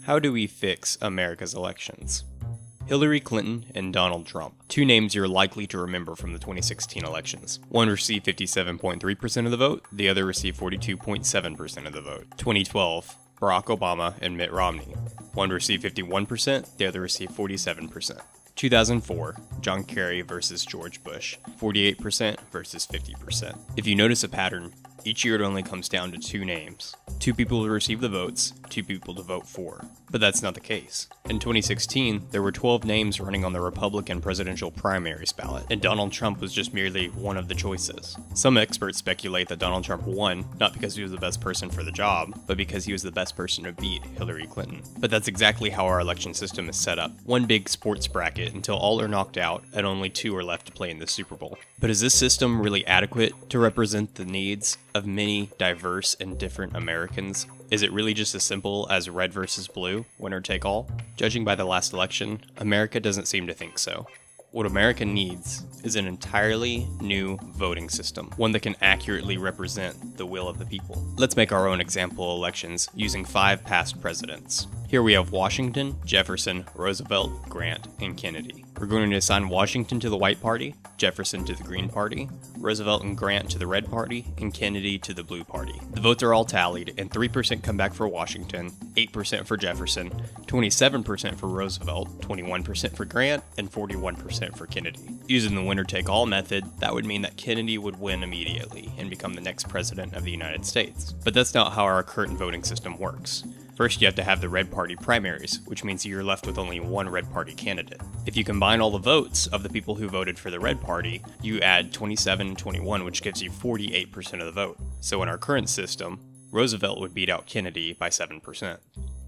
How do we fix America's elections? Hillary Clinton and Donald Trump. Two names you're likely to remember from the 2016 elections. One received 57.3% of the vote, the other received 42.7% of the vote. 2012, Barack Obama and Mitt Romney. One received 51%, the other received 47%. 2004, John Kerry versus George Bush, 48% versus 50%. If you notice a pattern, each year it only comes down to two names. Two people to receive the votes, two people to vote for. But that's not the case. In 2016, there were 12 names running on the Republican presidential primaries ballot, and Donald Trump was just merely one of the choices. Some experts speculate that Donald Trump won, not because he was the best person for the job, but because he was the best person to beat Hillary Clinton. But that's exactly how our election system is set up. One big sports bracket until all are knocked out, and only two are left to play in the Super Bowl. But is this system really adequate to represent the needs of many diverse and different Americans? Is it really just as simple as red versus blue, winner take all? Judging by the last election, America doesn't seem to think so. What America needs is an entirely new voting system, one that can accurately represent the will of the people. Let's make our own example elections using 5 past presidents. Here we have Washington, Jefferson, Roosevelt, Grant, and Kennedy. We're going to assign Washington to the white party, Jefferson to the green party, Roosevelt and Grant to the red party, and Kennedy to the blue party. The votes are all tallied, and 3% come back for Washington, 8% for Jefferson, 27% for Roosevelt, 21% for Grant, and 41% for Kennedy. Using the winner-take-all method, that would mean that Kennedy would win immediately and become the next president of the United States. But that's not how our current voting system works. First, you have to have the red party primaries, which means you're left with only one red party candidate. If you combine all the votes of the people who voted for the red party, you add 27 and 21, which gives you 48% of the vote. So in our current system, Roosevelt would beat out Kennedy by 7%.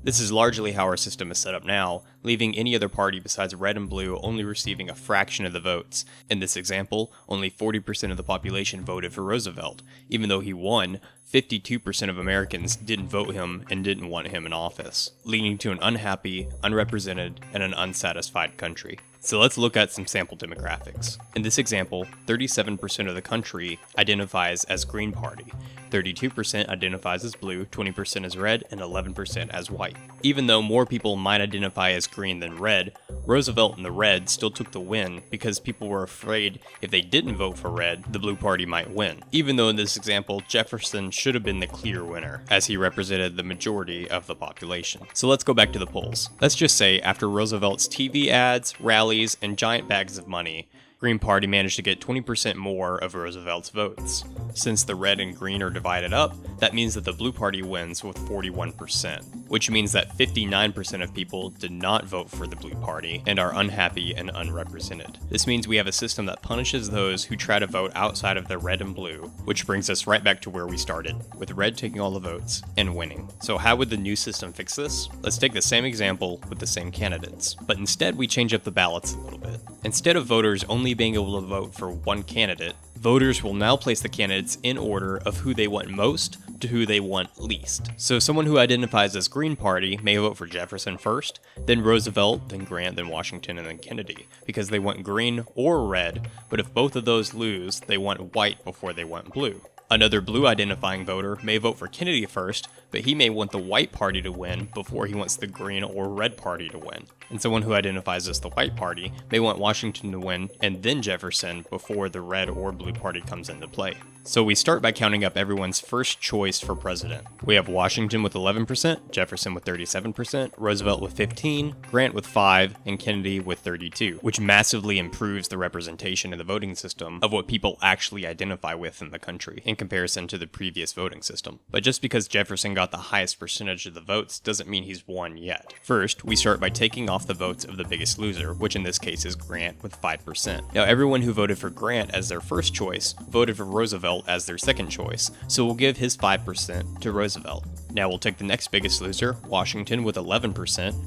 This is largely how our system is set up now, leaving any other party besides red and blue only receiving a fraction of the votes. In this example, only 40% of the population voted for Roosevelt. Even though he won, 52% of Americans didn't vote him and didn't want him in office, leading to an unhappy, unrepresented, and an unsatisfied country. So let's look at some sample demographics. In this example, 37% of the country identifies as Green Party, 32% identifies as blue, 20% as red, and 11% as white. Even though more people might identify as green than red, Roosevelt and the red still took the win because people were afraid if they didn't vote for red, the blue party might win. Even though in this example, Jefferson should have been the clear winner, as he represented the majority of the population. So let's go back to the polls. Let's just say after Roosevelt's TV ads, rallies, and giant bags of money, Green Party managed to get 20% more of Roosevelt's votes. Since the red and green are divided up, that means that the blue party wins with 41%, which means that 59% of people did not vote for the blue party and are unhappy and unrepresented. This means we have a system that punishes those who try to vote outside of the red and blue, which brings us right back to where we started, with red taking all the votes and winning. So how would the new system fix this? Let's take the same example with the same candidates, but instead we change up the ballots a little bit. Instead of voters only being able to vote for one candidate, voters will now place the candidates in order of who they want most to who they want least. So someone who identifies as Green Party may vote for Jefferson first, then Roosevelt, then Grant, then Washington, and then Kennedy, because they want green or red, but if both of those lose, they want white before they want blue. Another blue identifying voter may vote for Kennedy first, but he may want the white party to win before he wants the green or red party to win. And someone who identifies as the white party may want Washington to win and then Jefferson before the red or blue party comes into play. So we start by counting up everyone's first choice for president. We have Washington with 11%, Jefferson with 37%, Roosevelt with 15%, Grant with 5%, and Kennedy with 32%, which massively improves the representation in the voting system of what people actually identify with in the country in comparison to the previous voting system. But just because Jefferson got the highest percentage of the votes doesn't mean he's won yet. First, we start by taking off the votes of the biggest loser, which in this case is Grant with 5%. Now everyone who voted for Grant as their first choice voted for Roosevelt as their second choice, so we'll give his 5% to Roosevelt. Now we'll take the next biggest loser, Washington, with 11%.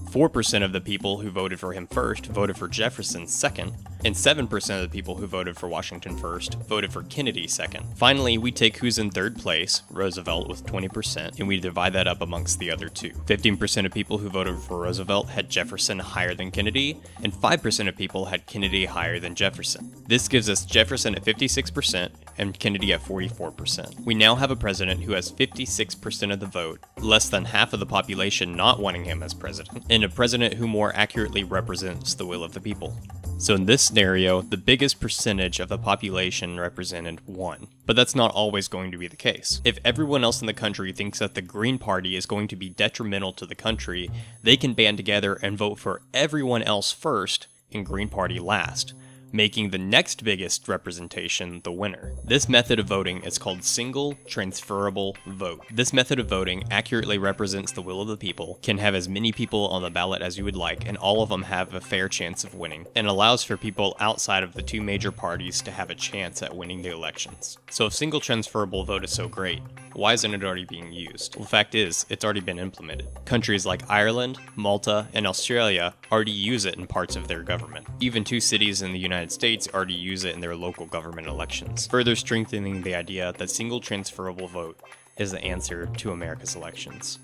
4% of the people who voted for him first voted for Jefferson second, and 7% of the people who voted for Washington first voted for Kennedy second. Finally, we take who's in third place, Roosevelt, with 20%, and we divide that up amongst the other two. 15% of people who voted for Roosevelt had Jefferson higher than Kennedy, and 5% of people had Kennedy higher than Jefferson. This gives us Jefferson at 56%, and Kennedy at 44%. We now have a president who has 56% of the vote, less than half of the population not wanting him as president, and a president who more accurately represents the will of the people. So in this scenario, the biggest percentage of the population represented won. But that's not always going to be the case. If everyone else in the country thinks that the Green Party is going to be detrimental to the country, they can band together and vote for everyone else first and Green Party last, making the next biggest representation the winner. This method of voting is called single transferable vote. This method of voting accurately represents the will of the people, can have as many people on the ballot as you would like, and all of them have a fair chance of winning, and allows for people outside of the two major parties to have a chance at winning the elections. So if single transferable vote is so great, why isn't it already being used? Well, the fact is, it's already been implemented. Countries like Ireland, Malta, and Australia already use it in parts of their government. Even 2 cities in the United States already use it in their local government elections, further strengthening the idea that single transferable vote is the answer to America's elections.